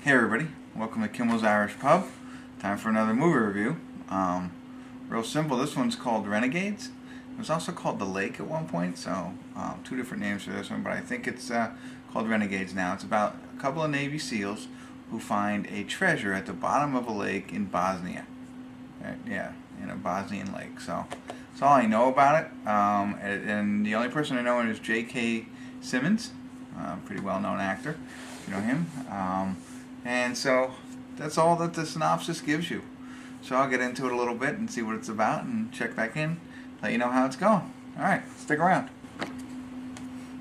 Hey everybody, welcome to Kimmel's Irish Pub. Time for another movie review. Real simple, this one's called Renegades. It was also called The Lake at one point, so two different names for this one, but I think it's called Renegades now. It's about a couple of Navy SEALs who find a treasure at the bottom of a lake in Bosnia. Yeah, in a Bosnian lake. So that's all I know about it. And the only person I know is J.K. Simmons, pretty well-known actor, if you know him. And so that's all that the synopsis gives you. So I'll get into it a little bit and see what it's about and check back in, let you know how it's going. Alright, stick around.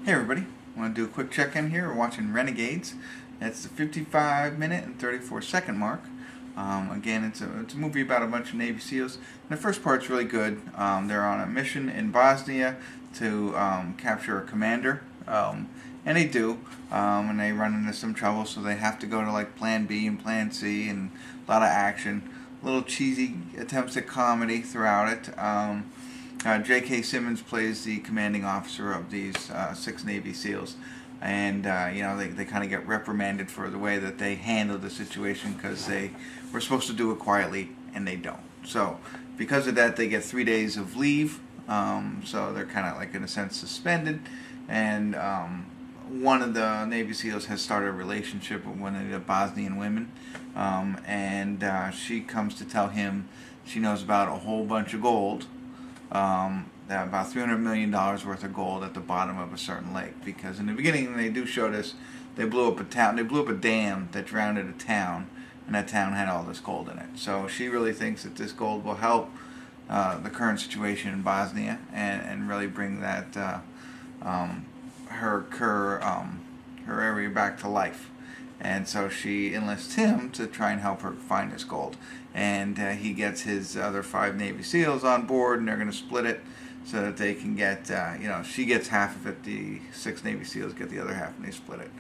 Hey everybody, I want to do a quick check-in here. We're watching Renegades. It's the 55-minute and 34-second mark. Again, it's a movie about a bunch of Navy SEALs. And the first part's really good. They're on a mission in Bosnia to capture a commander. And they do, and they run into some trouble, so they have to go to like Plan B and Plan C, and a lot of action, little cheesy attempts at comedy throughout it. J.K. Simmons plays the commanding officer of these 6 Navy SEALs, and you know, they kind of get reprimanded for the way that they handled the situation because they were supposed to do it quietly and they don't. So because of that, they get 3 days of leave, so they're kind of like in a sense suspended, and one of the Navy SEALs has started a relationship with one of the Bosnian women, and she comes to tell him she knows about a whole bunch of gold, about $300 million worth of gold at the bottom of a certain lake. Because in the beginning, they do show this, they blew up a town, they blew up a dam that drowned a town, and that town had all this gold in it. So she really thinks that this gold will help the current situation in Bosnia and really bring that her area back to life. And so she enlists him to try and help her find this gold. And he gets his other 5 Navy SEALs on board, and they're going to split it so that they can get, you know, she gets half of it, the 6 Navy SEALs get the other half, and they split it.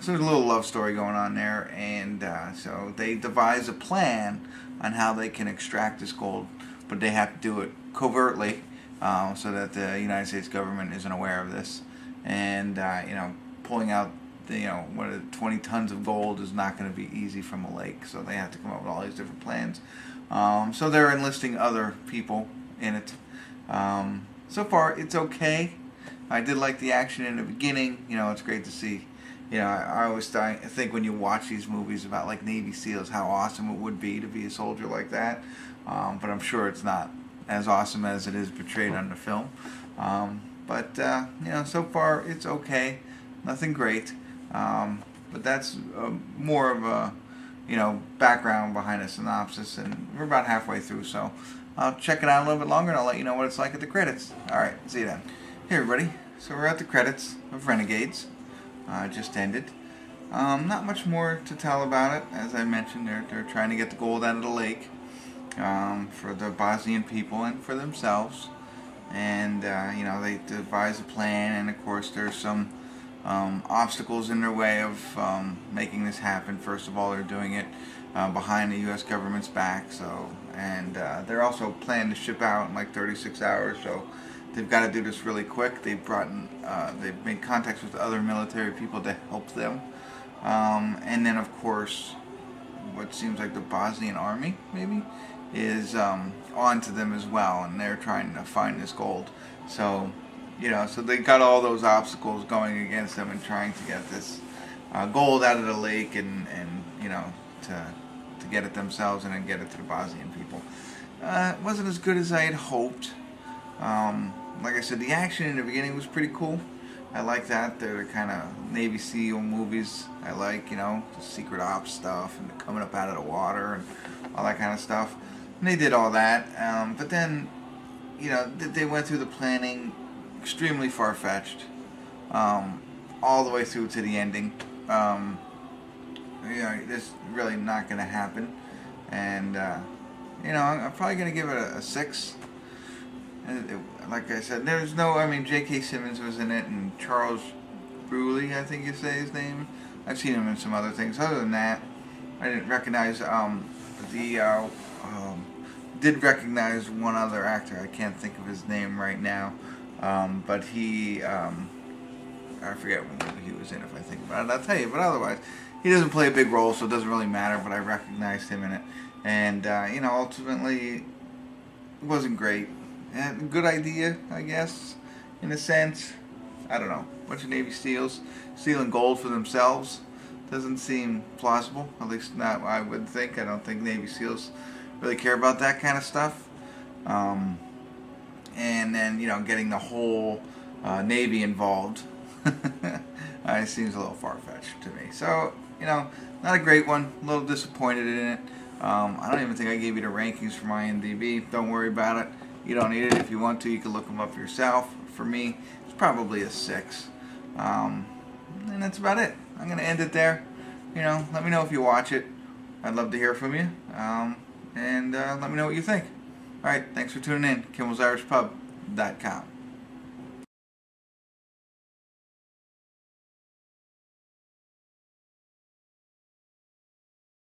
So there's a little love story going on there, and so they devise a plan on how they can extract this gold, but they have to do it covertly so that the United States government isn't aware of this. And you know, pulling out the, 20 tons of gold is not going to be easy from a lake, so they have to come up with all these different plans. So they're enlisting other people in it. So far, it's okay. I did like the action in the beginning. You know, it's great to see. You know, I always think when you watch these movies about like Navy SEALs, how awesome it would be to be a soldier like that. But I'm sure it's not as awesome as it is portrayed on the film. But you know, so far it's okay. Nothing great. But that's more of a, background behind a synopsis, and we're about halfway through, so I'll check it out a little bit longer and I'll let you know what it's like at the credits. Alright, see you then. Hey everybody, so we're at the credits of Renegades. Just ended. Not much more to tell about it. As I mentioned, they're trying to get the gold out of the lake for the Bosnian people and for themselves. And you know, they devise a plan, and of course there's some obstacles in their way of making this happen. First of all, they're doing it behind the U.S. government's back, so, and they're also planning to ship out in like 36 hours, so they've got to do this really quick. They've made contacts with other military people to help them, and then of course what seems like the Bosnian army maybe is on to them as well, and they're trying to find this gold. So, you know, so they got all those obstacles going against them and trying to get this gold out of the lake, and you know, to get it themselves and then get it to the Bosnian people. It wasn't as good as I had hoped. Like I said, the action in the beginning was pretty cool. I like that. They're the kind of Navy SEAL movies I like, you know, the secret ops stuff and the coming up out of the water and all that kind of stuff. And they did all that, but then, you know, they went through the planning extremely far-fetched, all the way through to the ending. You know, this really not going to happen, and you know, I'm probably going to give it a 6. Like I said, there's no, I mean, J.K. Simmons was in it, and Charles Bruley, I think you say his name. I've seen him in some other things. Other than that, I didn't recognize did recognize one other actor. I can't think of his name right now, but he I forget what movie he was in, if I think about it, I'll tell you. But otherwise, he doesn't play a big role, so it doesn't really matter, but I recognized him in it. And, ultimately, it wasn't great. Good idea, I guess, in a sense. I don't know. A bunch of Navy SEALs stealing gold for themselves doesn't seem plausible. At least not I would think. I don't think Navy SEALs really care about that kind of stuff. And then, getting the whole Navy involved seems a little far-fetched to me. So, not a great one. A little disappointed in it. I don't even think I gave you the rankings for my IMDb. Don't worry about it. You don't need it. If you want to, you can look them up yourself. For me, it's probably a 6. And that's about it. I'm going to end it there. Let me know if you watch it. I'd love to hear from you. And let me know what you think. Alright, thanks for tuning in. KimmelsIrishPub.com